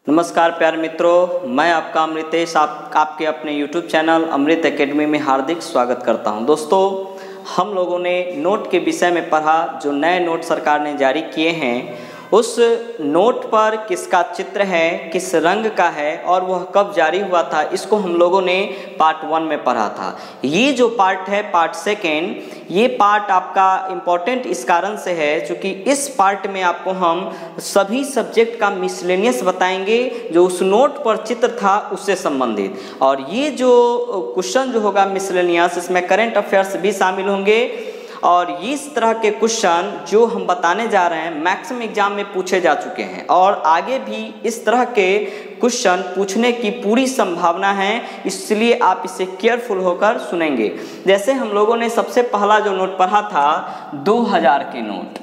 नमस्कार प्यारे मित्रों, मैं आपका अमृतेश आपके अपने YouTube चैनल अमृत एकेडमी में हार्दिक स्वागत करता हूं। दोस्तों, हम लोगों ने नोट के विषय में पढ़ा। जो नए नोट सरकार ने जारी किए हैं, उस नोट पर किसका चित्र है, किस रंग का है और वह कब जारी हुआ था, इसको हम लोगों ने पार्ट 1 में पढ़ा था। ये जो पार्ट है, पार्ट 2, ये पार्ट आपका इम्पॉर्टेंट इस कारण से है क्योंकि इस पार्ट में आपको हम सभी सब्जेक्ट का मिसलेनियस बताएंगे जो उस नोट पर चित्र था उससे संबंधित। और ये जो क्वेश्चन जो होगा मिसलेनियस, इसमें करंट अफेयर्स भी शामिल होंगे। और इस तरह के क्वेश्चन जो हम बताने जा रहे हैं मैक्सिमम एग्जाम में पूछे जा चुके हैं और आगे भी इस तरह के क्वेश्चन पूछने की पूरी संभावना है, इसलिए आप इसे केयरफुल होकर सुनेंगे। जैसे हम लोगों ने सबसे पहला जो नोट पढ़ा था 2000 के नोट,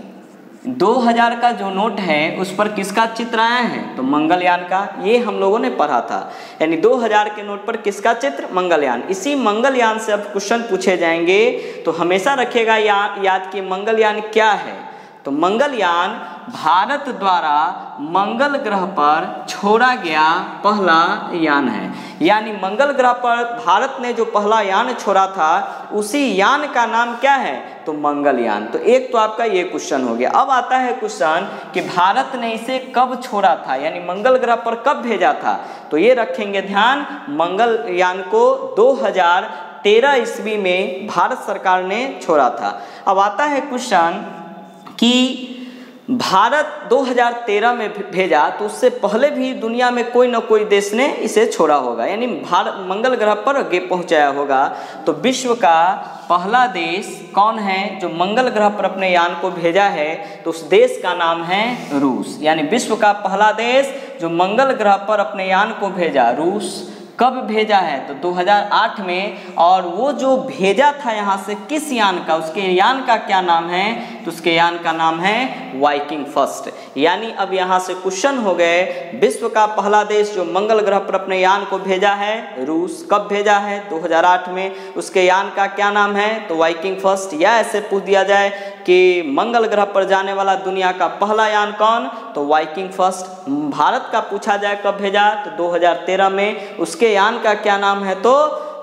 2000 का जो नोट है उस पर किसका चित्र आया है, तो मंगलयान का। ये हम लोगों ने पढ़ा था, यानी 2000 के नोट पर किसका चित्र, मंगलयान। इसी मंगलयान से अब क्वेश्चन पूछे जाएंगे, तो हमेशा रखिएगा याद कि मंगलयान क्या है। तो मंगलयान भारत द्वारा मंगल ग्रह पर छोड़ा गया पहला यान है, यानी मंगल ग्रह पर भारत ने जो पहला यान छोड़ा था उसी यान का नाम क्या है, तो मंगलयान। तो एक तो आपका ये क्वेश्चन हो गया। अब आता है क्वेश्चन कि भारत ने इसे कब छोड़ा था, यानी मंगल ग्रह पर कब भेजा था। तो ये रखेंगे ध्यान, मंगलयान को 2013 ईस्वी में भारत सरकार ने छोड़ा था। अब आता है क्वेश्चन कि भारत 2013 में भेजा, तो उससे पहले भी दुनिया में कोई न कोई देश ने इसे छोड़ा होगा, यानी भारत मंगल ग्रह पर आगे पहुंचाया होगा। तो विश्व का पहला देश कौन है जो मंगल ग्रह पर अपने यान को भेजा है, तो उस देश का नाम है रूस। यानी विश्व का पहला देश जो मंगल ग्रह पर अपने यान को भेजा, रूस। कब भेजा है, तो 2008 में। और वो जो भेजा था यहाँ से किस यान का, उसके यान का क्या नाम है, तो उसके यान का नाम है वाइकिंग फर्स्ट। यानी अब यहाँ से क्वेश्चन हो गए, विश्व का पहला देश जो मंगल ग्रह पर अपने यान को भेजा है रूस, कब भेजा है, 2008 में। उसके यान का क्या नाम है, तो वाइकिंग फर्स्ट। या ऐसे पूछ दिया जाए कि मंगल ग्रह पर जाने वाला दुनिया का पहला यान कौन, तो वाइकिंग फर्स्ट। भारत का पूछा जाए कब भेजा, तो 2013 में। उसके यान का क्या नाम है, तो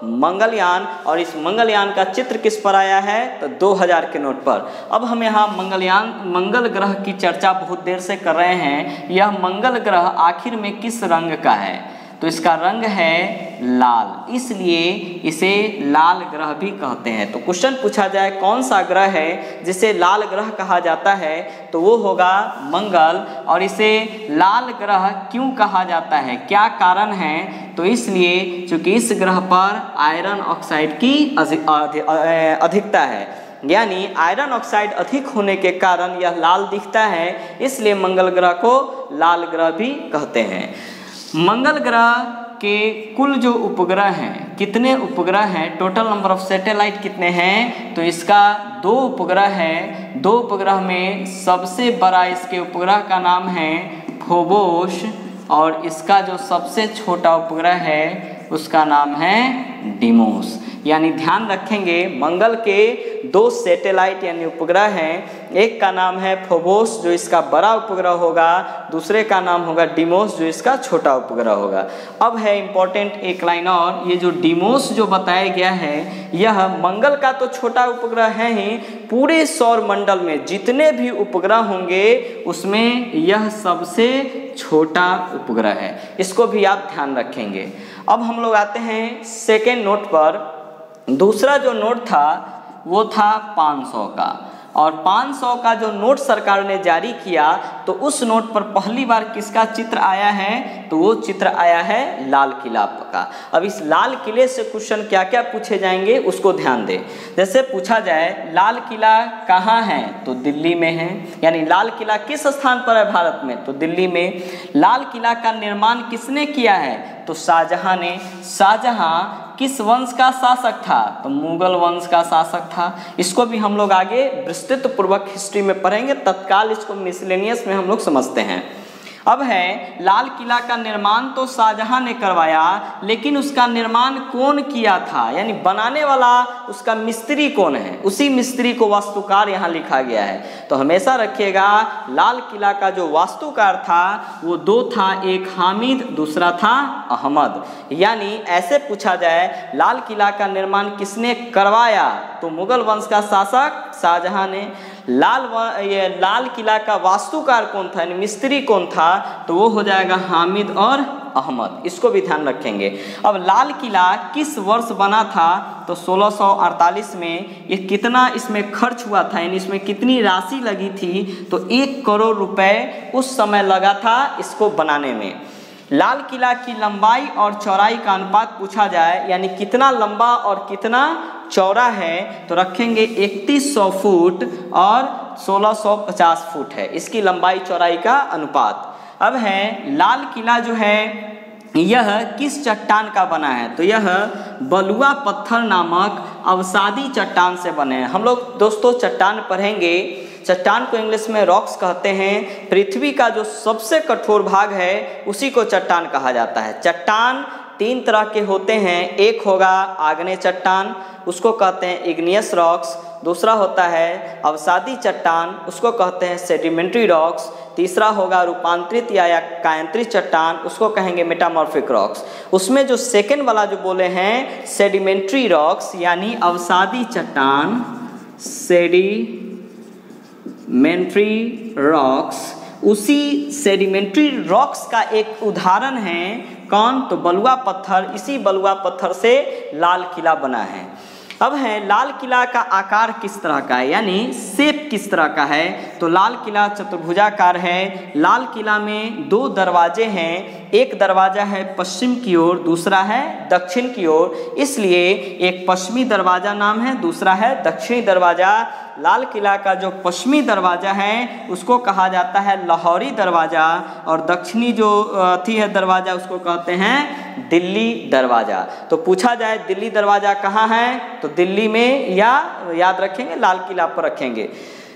मंगलयान। और इस मंगलयान का चित्र किस पर आया है, तो 2000 के नोट पर। अब हम यहाँ मंगल ग्रह की चर्चा बहुत देर से कर रहे हैं। यह मंगल ग्रह आखिर में किस रंग का है, तो इसका रंग है लाल, इसलिए इसे लाल ग्रह भी कहते हैं। तो क्वेश्चन पूछा जाए कौन सा ग्रह है जिसे लाल ग्रह कहा जाता है, तो वो होगा मंगल। और इसे लाल ग्रह क्यों कहा जाता है, क्या कारण है, तो इसलिए क्योंकि इस ग्रह पर आयरन ऑक्साइड की अधिकता है, यानी आयरन ऑक्साइड अधिक होने के कारण यह लाल दिखता है, इसलिए मंगल ग्रह को लाल ग्रह भी कहते हैं। मंगल ग्रह के कुल जो उपग्रह हैं, कितने उपग्रह हैं, टोटल नंबर ऑफ सैटेलाइट कितने हैं, तो इसका 2 उपग्रह है। 2 उपग्रह में सबसे बड़ा इसके उपग्रह का नाम है फोबोस और इसका जो सबसे छोटा उपग्रह है उसका नाम है डिमोस। यानी ध्यान रखेंगे, मंगल के 2 सैटेलाइट यानी उपग्रह हैं। एक का नाम है फोबोस जो इसका बड़ा उपग्रह होगा, दूसरे का नाम होगा डिमोस जो इसका छोटा उपग्रह होगा। अब है इम्पोर्टेंट एक लाइन और, ये जो डिमोस जो बताया गया है यह मंगल का तो छोटा उपग्रह है ही, पूरे सौर मंडल में जितने भी उपग्रह होंगे उसमें यह सबसे छोटा उपग्रह है। इसको भी आप ध्यान रखेंगे। अब हम लोग आते हैं सेकेंड नोट पर। दूसरा जो नोट था वो था 500 का, और 500 का जो नोट सरकार ने जारी किया तो उस नोट पर पहली बार किसका चित्र आया है, तो वो चित्र आया है लाल किला का। अब इस लाल किले से क्वेश्चन क्या क्या पूछे जाएंगे उसको ध्यान दें। जैसे पूछा जाए लाल किला कहाँ है, तो दिल्ली में है, यानी लाल किला किस स्थान पर है भारत में, तो दिल्ली में। लाल किला का निर्माण किसने किया है, तो शाहजहां ने। शाहजहां किस वंश का शासक था, तो मुगल वंश का शासक था। इसको भी हम लोग आगे विस्तृत पूर्वक हिस्ट्री में पढ़ेंगे, तत्काल इसको मिसलेनियस में हम लोग समझते हैं। अब है लाल किला का निर्माण तो शाहजहां ने करवाया, लेकिन उसका निर्माण कौन किया था, यानी बनाने वाला उसका मिस्त्री कौन है, उसी मिस्त्री को वास्तुकार यहाँ लिखा गया है। तो हमेशा रखिएगा लाल किला का जो वास्तुकार था वो दो था, एक हामिद दूसरा था अहमद। यानी ऐसे पूछा जाए लाल किला का निर्माण किसने करवाया, तो मुगल वंश का शासक शाहजहां ने। लाल किला का वास्तुकार कौन था, यानी मिस्त्री कौन था, तो वो हो जाएगा हामिद और अहमद। इसको भी ध्यान रखेंगे। अब लाल किला किस वर्ष बना था, तो 1648 में। ये कितना इसमें खर्च हुआ था, यानी इसमें कितनी राशि लगी थी, तो 1 करोड़ रुपए उस समय लगा था इसको बनाने में। लाल किला की लंबाई और चौड़ाई का अनुपात पूछा जाए, यानी कितना लंबा और कितना चौड़ा है, तो रखेंगे 3100 फुट और 1650 फुट है इसकी लंबाई चौड़ाई का अनुपात। अब है लाल किला जो है यह किस चट्टान का बना है, तो यह बलुआ पत्थर नामक अवसादी चट्टान से बने हैं। हम लोग दोस्तों चट्टान पढ़ेंगे, चट्टान को इंग्लिश में रॉक्स कहते हैं। पृथ्वी का जो सबसे कठोर भाग है उसी को चट्टान कहा जाता है। चट्टान 3 तरह के होते हैं, एक होगा आग्नेय चट्टान, उसको कहते हैं इग्नियस रॉक्स। दूसरा होता है अवसादी चट्टान, उसको कहते हैं सेडिमेंट्री रॉक्स। तीसरा होगा रूपांतरित या कायांतरित चट्टान, उसको कहेंगे मेटामॉर्फिक रॉक्स। उसमें जो सेकेंड वाला जो बोले हैं सेडिमेंट्री रॉक्स यानी अवसादी चट्टान, सेडिमेंट्री रॉक्स, उसी सेडिमेंट्री रॉक्स का एक उदाहरण है कौन, तो बलुआ पत्थर। इसी बलुआ पत्थर से लाल किला बना है। अब है लाल किला का आकार किस तरह का है, यानी शेप किस तरह का है, तो लाल किला चतुर्भुजाकार है। लाल किला में 2 दरवाजे हैं, एक दरवाजा है पश्चिम की ओर, दूसरा है दक्षिण की ओर, इसलिए एक पश्चिमी दरवाजा नाम है, दूसरा है दक्षिणी दरवाजा। लाल किला का जो पश्चिमी दरवाजा है उसको कहा जाता है लाहौरी दरवाजा, और दक्षिणी जो है दरवाजा उसको कहते हैं दिल्ली दरवाजा। तो पूछा जाए दिल्ली दरवाजा कहाँ है, तो दिल्ली में, या याद रखेंगे लाल किला पर रखेंगे।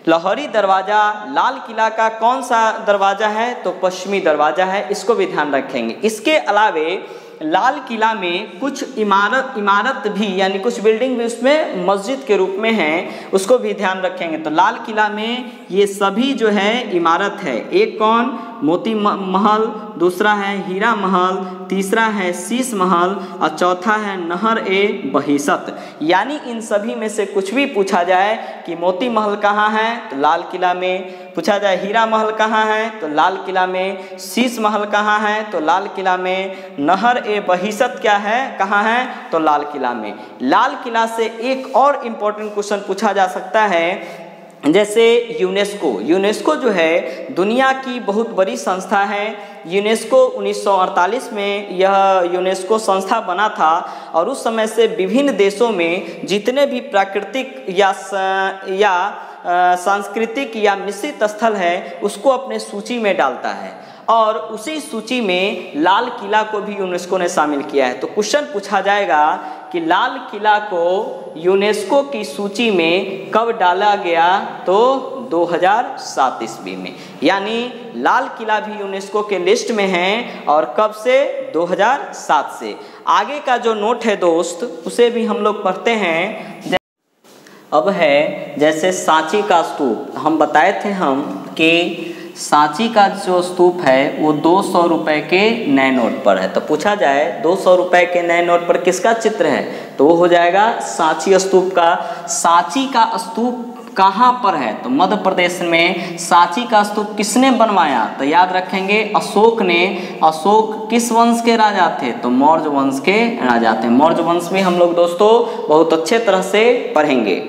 लाहौरी दरवाजा लाल किला का कौन सा दरवाजा है, तो पश्चिमी दरवाजा है, इसको भी ध्यान रखेंगे। इसके अलावे लाल किला में कुछ इमारत भी यानी कुछ बिल्डिंग भी उसमें मस्जिद के रूप में हैं, उसको भी ध्यान रखेंगे। तो लाल किला में ये सभी जो है इमारत है, एक कौन मोती महल, दूसरा है हीरा महल, तीसरा है शीश महल और चौथा है नहर ए बहिशत। यानी इन सभी में से कुछ भी पूछा जाए कि मोती महल कहाँ है, तो लाल किला में। पूछा जाए हीरा महल कहाँ है, तो लाल किला में। शीश महल कहाँ है, तो लाल किला में। नहर ए बहिशत क्या है, कहाँ है, तो लाल किला में। लाल किला से एक और इम्पोर्टेंट क्वेश्चन पूछा जा सकता है, जैसे यूनेस्को जो है दुनिया की बहुत बड़ी संस्था है। यूनेस्को 1948 में यह यूनेस्को संस्था बना था, और उस समय से विभिन्न देशों में जितने भी प्राकृतिक या सांस्कृतिक या मिश्रित स्थल है उसको अपने सूची में डालता है, और उसी सूची में लाल किला को भी यूनेस्को ने शामिल किया है। तो क्वेश्चन पूछा जाएगा कि लाल किला को यूनेस्को की सूची में कब डाला गया, तो 2007 ईस्वी में। यानी लाल किला भी यूनेस्को के लिस्ट में है, और कब से, 2007 से। आगे का जो नोट है दोस्त उसे भी हम लोग पढ़ते हैं। अब है जैसे सांची का स्तूप, हम बताए थे कि सांची का जो स्तूप है वो 200 रुपए के नए नोट पर है। तो पूछा जाए 200 रुपए के नए नोट पर किसका चित्र है, तो वो हो जाएगा सांची स्तूप का। सांची का स्तूप कहाँ पर है, तो मध्य प्रदेश में। सांची का स्तूप किसने बनवाया, तो याद रखेंगे अशोक ने। अशोक किस वंश के राजा थे, तो मौर्य वंश के राजा थे। मौर्य वंश में हम लोग दोस्तों बहुत अच्छे तरह से पढ़ेंगे।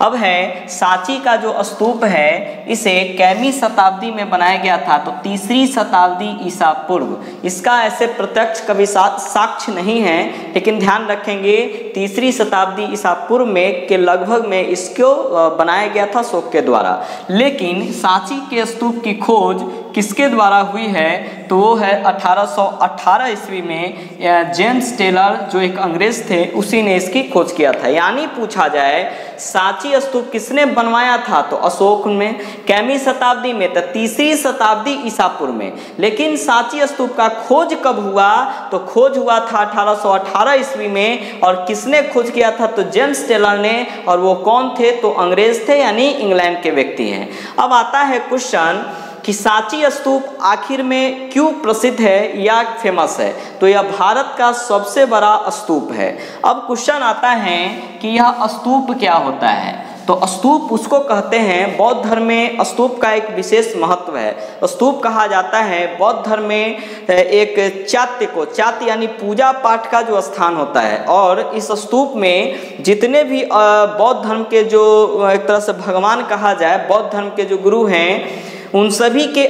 अब है सांची का जो स्तूप है इसे कैवीं शताब्दी में बनाया गया था, तो 3री शताब्दी ईसा पूर्व। इसका ऐसे प्रत्यक्ष कभी साक्ष्य नहीं है, लेकिन ध्यान रखेंगे 3री शताब्दी ईसा पूर्व में के लगभग में इसको बनाया गया था अशोक के द्वारा। लेकिन सांची के स्तूप की खोज किसके द्वारा हुई है, तो वो है 1818 ईस्वी में जेम्स टेलर जो एक अंग्रेज थे उसी ने इसकी खोज किया था। यानी पूछा जाए सांची स्तूप किसने बनवाया था, तो अशोक में। कैमी शताब्दी में, तो 3री शताब्दी ईसापुर में। लेकिन सांची स्तूप का खोज कब हुआ, तो खोज हुआ था 1818 ईस्वी में। और किसने खोज किया था, तो जेम्स टेलर ने। और वो कौन थे, तो अंग्रेज थे, यानी इंग्लैंड के व्यक्ति हैं। अब आता है क्वेश्चन कि सांची स्तूप आखिर में क्यों प्रसिद्ध है या फेमस है, तो यह भारत का सबसे बड़ा स्तूप है। अब क्वेश्चन आता है कि यह स्तूप क्या होता है, तो स्तूप उसको कहते हैं, बौद्ध धर्म में स्तूप का एक विशेष महत्व है। स्तूप कहा जाता है बौद्ध धर्म में एक चात्य यानी पूजा पाठ का जो स्थान होता है। और इस स्तूप में जितने भी बौद्ध धर्म के जो एक तरह से भगवान कहा जाए, बौद्ध धर्म के जो गुरु हैं, उन सभी के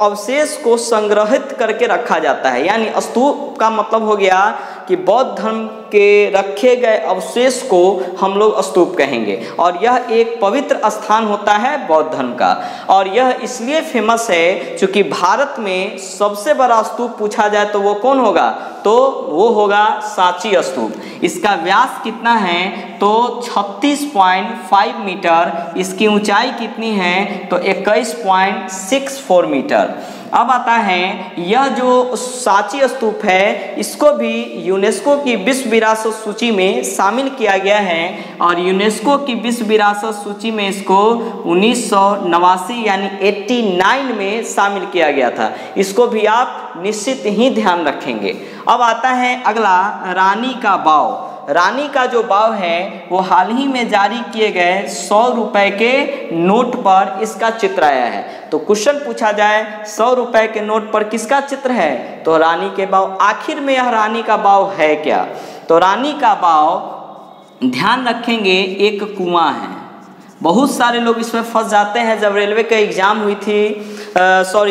अवशेष को संग्रहित करके रखा जाता है। यानी स्तूप का मतलब हो गया कि बौद्ध धर्म के रखे गए अवशेष को हम लोग स्तूप कहेंगे। और यह एक पवित्र स्थान होता है बौद्ध धर्म का। और यह इसलिए फेमस है क्योंकि भारत में सबसे बड़ा स्तूप पूछा जाए तो वो कौन होगा, तो वो होगा सांची स्तूप। इसका व्यास कितना है, तो 36.5 मीटर। इसकी ऊंचाई कितनी है, तो 21.64 मीटर। अब आता है यह जो सांची स्तूप है, इसको भी यूनेस्को की विश्व विरासत सूची में शामिल किया गया है। और यूनेस्को की विश्व विरासत सूची में इसको 1989 यानी 89 में शामिल किया गया था। इसको भी आप निश्चित ही ध्यान रखेंगे। अब आता है अगला, रानी का बाव। रानी का जो बाव है वो हाल ही में जारी किए गए 100 रुपए के नोट पर इसका चित्र आया है। तो क्वेश्चन पूछा जाए 100 रुपए के नोट पर किसका चित्र है, तो रानी के बाव। आखिर में यह रानी का बाव है क्या, तो रानी का बाव ध्यान रखेंगे एक कुआं है। बहुत सारे लोग इसमें फंस जाते हैं। जब रेलवे का एग्जाम हुई थी,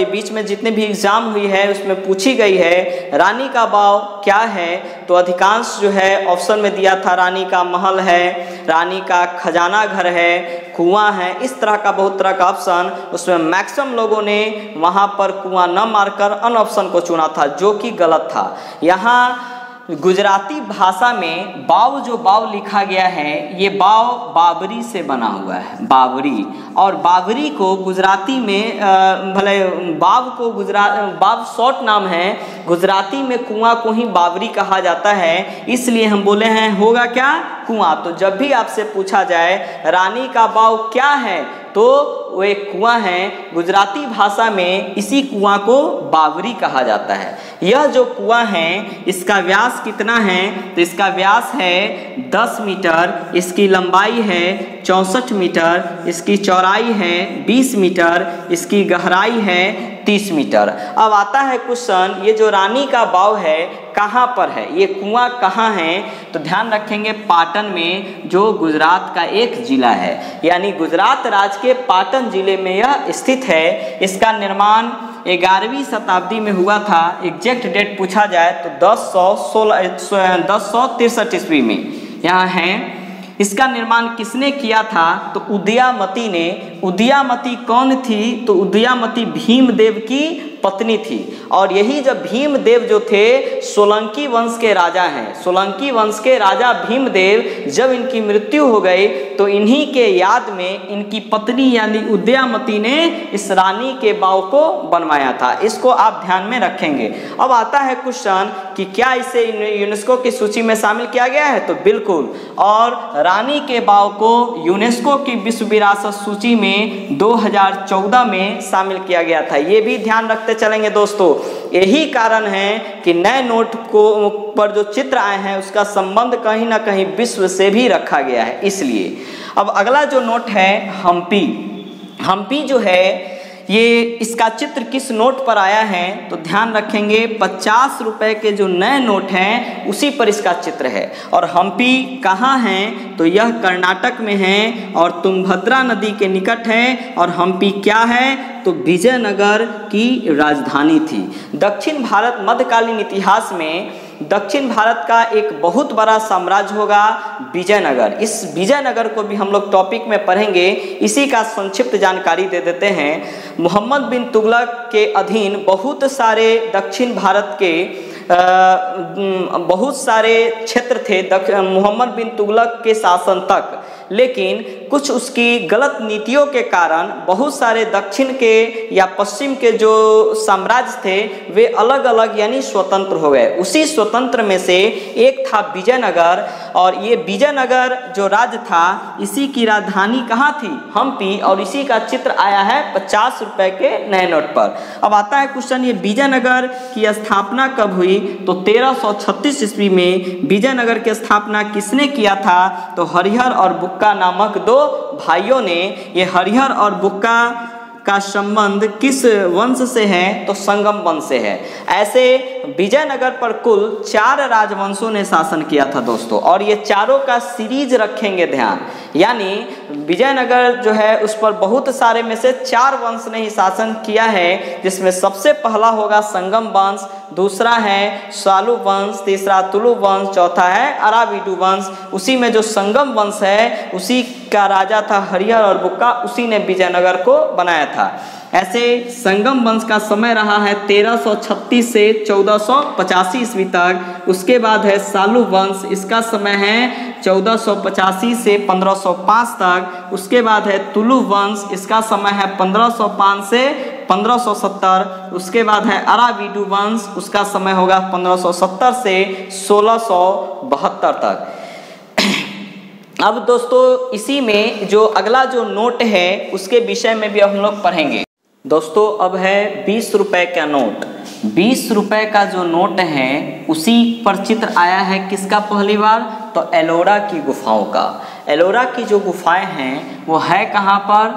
बीच में जितने भी एग्जाम हुई है उसमें पूछी गई है रानी का बाव क्या है, तो अधिकांश जो है ऑप्शन में दिया था रानी का महल है, रानी का खजाना घर है, कुआं है। इस तरह का बहुत तरह का ऑप्शन, उसमें मैक्सिमम लोगों ने वहां पर कुआं न मारकर अन ऑप्शन को चुना था, जो कि गलत था। यहाँ गुजराती भाषा में बाव जो बाव लिखा गया है, ये बाव बाबरी से बना हुआ है, बाबरी। और बाबरी को गुजराती में भले बाव शॉर्ट नाम है, गुजराती में कुआं को ही बाबरी कहा जाता है, इसलिए हम बोले हैं होगा क्या, कुआं। तो जब भी आपसे पूछा जाए रानी का बाव क्या है, तो वो एक कुआं है। गुजराती भाषा में इसी कुआं को बावरी कहा जाता है। यह जो कुआं है इसका व्यास कितना है, तो इसका व्यास है 10 मीटर, इसकी लंबाई है 64 मीटर, इसकी चौड़ाई है 20 मीटर, इसकी गहराई है 30 मीटर। अब आता है क्वेश्चन, ये जो रानी का बाव है कहाँ पर है, ये कुआं कहाँ है, तो ध्यान रखेंगे पाटन में, जो गुजरात का एक जिला है। यानी गुजरात राज्य के पाटन जिले में यह स्थित है। इसका निर्माण 11वीं शताब्दी में हुआ था। एग्जैक्ट डेट पूछा जाए तो 1063 ईस्वी में यहाँ है। इसका निर्माण किसने किया था, तो उदयामती ने। उदयामती कौन थी, तो उदयामती भीमदेव की पत्नी थी। और यही जब भीमदेव जो थे सोलंकी वंश के राजा हैं, सोलंकी वंश के राजा भीमदेव, जब इनकी मृत्यु हो गई तो इन्हीं के याद में इनकी पत्नी यानी उदयामती ने इस रानी के बाव को बनवाया था। इसको आप ध्यान में रखेंगे। अब आता है क्वेश्चन कि क्या इसे यूनेस्को की सूची में शामिल किया गया है, तो बिल्कुल। और रानी के बाव को यूनेस्को की विश्व विरासत सूची में 2014 में शामिल किया गया था। ये भी ध्यान रखते चलेंगे दोस्तों। यही कारण है कि नए नोट को पर जो चित्र आए हैं उसका संबंध कहीं ना कहीं विश्व से भी रखा गया है, इसलिए। अब अगला जो नोट है हम्पी। हम्पी जो है ये इसका चित्र किस नोट पर आया है, तो ध्यान रखेंगे 50 रुपए के जो नए नोट हैं उसी पर इसका चित्र है। और हम्पी कहाँ है, तो यह कर्नाटक में है और तुंगभद्रा नदी के निकट है। और हम्पी क्या है, तो विजयनगर की राजधानी थी। दक्षिण भारत मध्यकालीन इतिहास में दक्षिण भारत का एक बहुत बड़ा साम्राज्य होगा विजयनगर। इस विजयनगर को भी हम लोग टॉपिक में पढ़ेंगे, इसी का संक्षिप्त जानकारी दे देते हैं। मोहम्मद बिन तुगलक के अधीन बहुत सारे दक्षिण भारत के बहुत सारे क्षेत्र थे मोहम्मद बिन तुगलक के शासन तक, लेकिन कुछ उसकी गलत नीतियों के कारण बहुत सारे दक्षिण के या पश्चिम के जो साम्राज्य थे वे अलग अलग यानी स्वतंत्र हो गए। उसी स्वतंत्र में से एक था विजयनगर, और ये विजयनगर जो राज्य था इसी की राजधानी कहाँ थी? हम्पी, और इसी का चित्र आया है 50 रुपए के नए नोट पर। अब आता है क्वेश्चन, ये विजयनगर की स्थापना कब हुई? तो 1336 ईस्वी में विजयनगर की स्थापना किसने किया था? तो हरिहर और बुक्का नामक दो भाइयों ने। ये हरिहर और बुक्का का संबंध किस वंश से है? तो संगम वंश से है। ऐसे विजयनगर पर कुल 4 राजवंशों ने शासन किया था दोस्तों, और ये चारों का सीरीज रखेंगे ध्यान, यानी विजयनगर जो है उस पर बहुत सारे में से 4 वंश ने ही शासन किया है, जिसमें सबसे पहला होगा संगम वंश, दूसरा है सालू वंश, तीसरा तुलु वंश, चौथा है अराविडु वंश। उसी में जो संगम वंश है उसी का राजा था हरिहर और बुक्का, उसी ने विजयनगर को बनाया था। ऐसे संगम वंश का समय रहा है 1336 से 1485 ईस्वी तक। उसके बाद है सालू वंश, इसका समय है 1485 से 1505 तक। उसके बाद है तुलु वंश, इसका समय है 1505 से 1570। उसके बाद है अराविडु वंश, उसका समय होगा 1570 से 1672 तक। अब दोस्तों इसी में जो अगला जो नोट है उसके विषय में भी हम लोग पढ़ेंगे। दोस्तों अब है 20 रुपए का नोट। 20 रुपए का जो नोट है उसी पर चित्र आया है किसका पहली बार? तो एलोरा की गुफाओं का। एलोरा की जो गुफाएं हैं वो है कहाँ पर?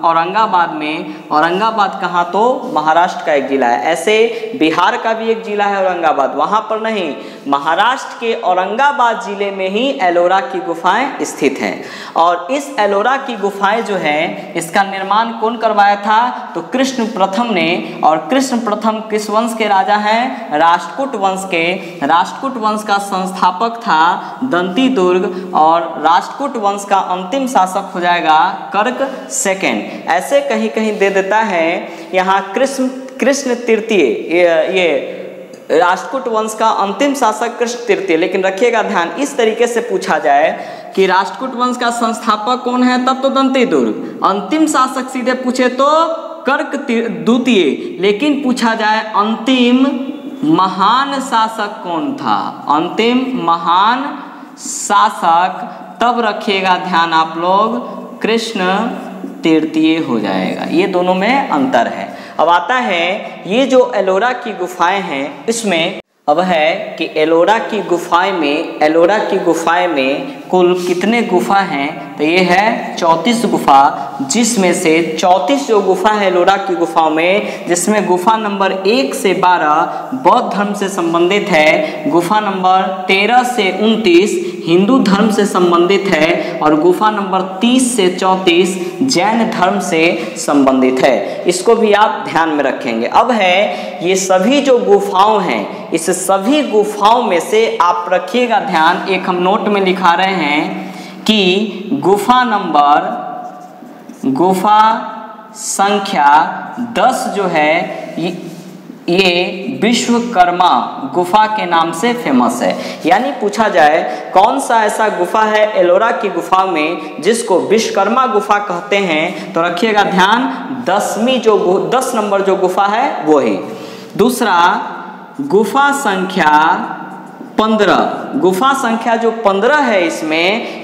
औरंगाबाद में। औरंगाबाद कहाँ? तो महाराष्ट्र का एक जिला है। ऐसे बिहार का भी एक जिला है औरंगाबाद, वहाँ पर नहीं, महाराष्ट्र के औरंगाबाद जिले में ही एलोरा की गुफाएं स्थित हैं। और इस एलोरा की गुफाएं जो है इसका निर्माण कौन करवाया था? तो कृष्ण प्रथम ने। और कृष्ण प्रथम किस वंश के राजा हैं? राष्ट्रकूट वंश के। राष्ट्रकूट वंश का संस्थापक था दंती दुर्ग, और राष्ट्रकूट वंश का अंतिम शासक हो जाएगा कर्क सेकंड। ऐसे कहीं कहीं दे देता है यहाँ कृष्ण तृतीय, ये राष्ट्रकूट वंश का अंतिम शासक कृष्ण तृतीय, लेकिन रखिएगा ध्यान इस तरीके से पूछा जाए कि राष्ट्रकूट वंश का संस्थापक कौन है, तब तो दंती दुर्ग। अंतिम शासक सीधे पूछे तो कर्क द्वितीय, लेकिन पूछा जाए अंतिम महान शासक कौन था? अंतिम महान शासक तब रखिएगा ध्यान आप लोग कृष्ण तृतीय हो जाएगा। ये दोनों में अंतर है। अब आता है ये जो एलोरा की गुफाएं हैं इसमें अब है कि एलोरा की गुफाएं में कुल कितने गुफा हैं? तो ये है 34 गुफा, जिसमें से 34 जो गुफा है एलोरा की गुफाओं में, जिसमें गुफा नंबर 1 से 12 बौद्ध धर्म से संबंधित है, गुफा नंबर 13 से 29 हिंदू धर्म से संबंधित है, और गुफा नंबर 30 से 34 जैन धर्म से संबंधित है। इसको भी आप ध्यान में रखेंगे। अब है ये सभी जो गुफाओं हैं, इस सभी गुफाओं में से आप रखिएगा ध्यान, एक हम नोट में लिखा रहे हैं कि गुफा संख्या 10 जो है ये विश्वकर्मा गुफा के नाम से फेमस है। यानी पूछा जाए कौन सा ऐसा गुफा है एलोरा की गुफा में जिसको विश्वकर्मा गुफा कहते हैं, तो रखिएगा ध्यान 10 नंबर जो गुफा है वो ही। दूसरा गुफा संख्या 15, गुफा संख्या जो 15 है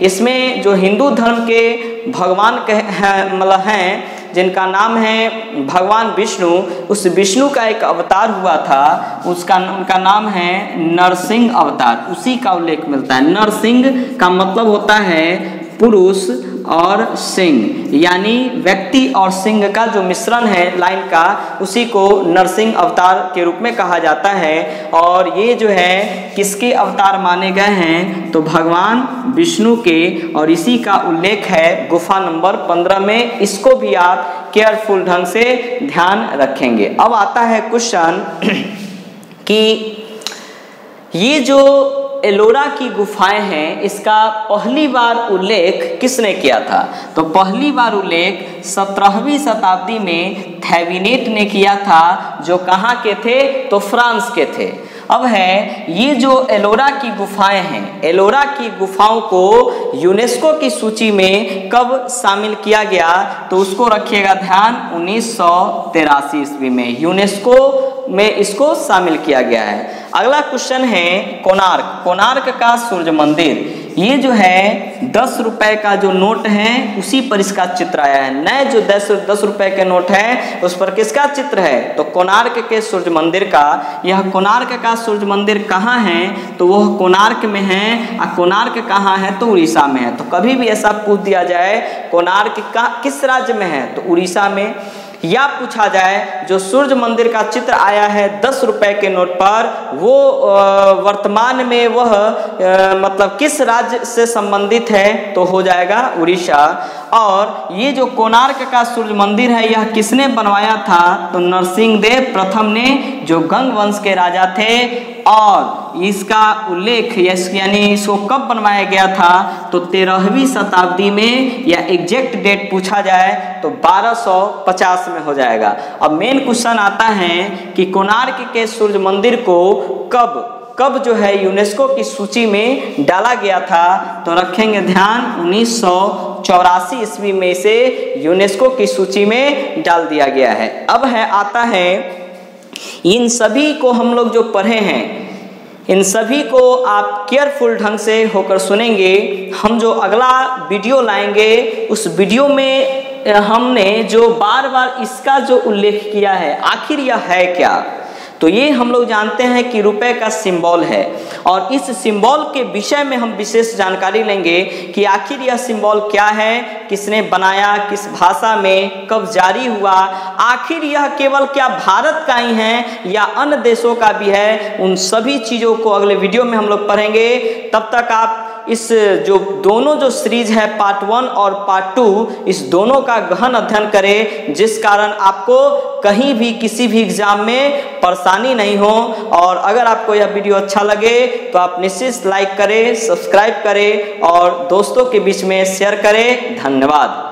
इसमें जो हिंदू धर्म के भगवान मतलब हैं जिनका नाम है भगवान विष्णु, उस विष्णु का एक अवतार हुआ था, उनका नाम है नरसिंह अवतार, उसी का उल्लेख मिलता है। नरसिंह का मतलब होता है पुरुष और सिंह, यानी व्यक्ति और सिंह का जो मिश्रण है लाइन का, उसी को नरसिंह अवतार के रूप में कहा जाता है। और ये जो है किसके अवतार माने गए हैं, तो भगवान विष्णु के, और इसी का उल्लेख है गुफा नंबर 15 में। इसको भी आप केयरफुल ढंग से ध्यान रखेंगे। अब आता है क्वेश्चन कि ये जो एलोरा की गुफाएं हैं, इसका पहली बार उल्लेख किसने किया था? तो पहली बार उल्लेख 17वीं शताब्दी में थेवेनेट ने किया था, जो कहाँ के थे? तो फ्रांस के थे। अब है ये जो एलोरा की गुफाएं हैं, एलोरा की गुफाओं को यूनेस्को की सूची में कब शामिल किया गया? तो उसको रखिएगा ध्यान, 1983 ईस्वी में यूनेस्को में इसको शामिल किया गया है। अगला क्वेश्चन है कोणार्क। कोणार्क का सूर्य मंदिर, ये जो है 10 रुपए का जो नोट है उसी पर इसका चित्र आया है। नए जो 10 रुपए के नोट है उस पर किसका चित्र है? तो कोणार्क के सूर्य मंदिर का। यह कोणार्क का सूर्य मंदिर कहाँ है? तो वह कोणार्क में है। और कोणार्क कहाँ है? तो उड़ीसा में है। तो कभी भी ऐसा पूछ दिया जाए कोणार्क का किस राज्य में है? तो उड़ीसा में। या पूछा जाए जो सूर्य मंदिर का चित्र आया है 10 रुपए के नोट पर, वो वर्तमान में वह मतलब किस राज्य से संबंधित है? तो हो जाएगा उड़ीसा। और ये जो कोणार्क का सूर्य मंदिर है, यह किसने बनवाया था? तो नरसिंहदेव प्रथम ने, जो गंग वंश के राजा थे। और इसका उल्लेख यानी इसको कब बनवाया गया था? तो 13वीं शताब्दी में, या एग्जैक्ट डेट पूछा जाए तो 1250 में हो जाएगा। अब मेन क्वेश्चन आता है कि कोणार्क के सूर्य मंदिर को कब जो है यूनेस्को की सूची में डाला गया था? तो रखेंगे ध्यान, 1984 ईस्वी में इसे यूनेस्को की सूची में डाल दिया गया है। अब आता है इन सभी को हम लोग जो पढ़े हैं, इन सभी को आप केयरफुल ढंग से होकर सुनेंगे। हम जो अगला वीडियो लाएंगे उस वीडियो में हमने जो बार बार इसका जो उल्लेख किया है, आखिर यह है क्या? तो ये हम लोग जानते हैं कि रुपए का सिंबल है, और इस सिंबल के विषय में हम विशेष जानकारी लेंगे कि आखिर यह सिंबल क्या है, किसने बनाया, किस भाषा में, कब जारी हुआ, आखिर यह केवल क्या भारत का ही है या अन्य देशों का भी है। उन सभी चीज़ों को अगले वीडियो में हम लोग पढ़ेंगे। तब तक आप इस जो दोनों जो सीरीज है पार्ट 1 और पार्ट 2, इस दोनों का गहन अध्ययन करें, जिस कारण आपको कहीं भी किसी भी एग्जाम में परेशानी नहीं हो। और अगर आपको यह वीडियो अच्छा लगे तो आप निश्चित लाइक करें, सब्सक्राइब करें और दोस्तों के बीच में शेयर करें। धन्यवाद।